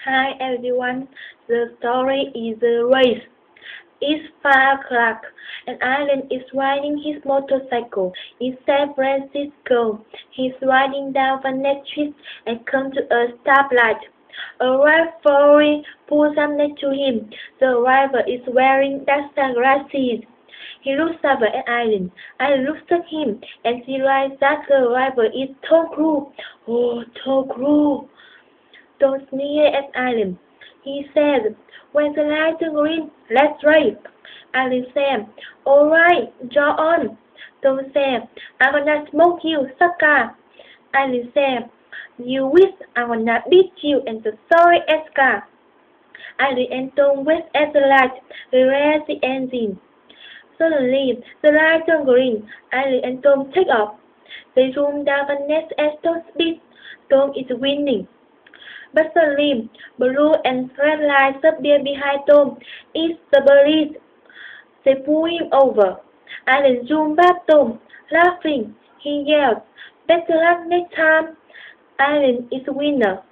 Hi everyone, the story is a race. It's 5 o'clock, and Alan is riding his motorcycle in San Francisco. He's riding down Van Ness Street and comes to a stoplight. A rivalry pulls up next to him. The driver is wearing dark sunglasses. He looks over at Alan. Alan looks at him and realizes that the driver is Tom Cruise. Oh, Tom Cruise! Don't sneer at Alan, he said. When the lights turn green, let's drive. Alan said, all right, draw on. Tom said, I'm gonna smoke you, sucker. Alan said, you wish I would not beat you in the sorry ass car. Alan and Tom went at the light, raised the engine. Suddenly, the light turned green. Alan and Tom take off. They zoom down the next at top speed. Tom is winning. But suddenly, blue and red lights appear behind Tom. It's the police. They pull him over. Alan zoomed back Tom, laughing. He yelled, better luck next time. Alan is the winner.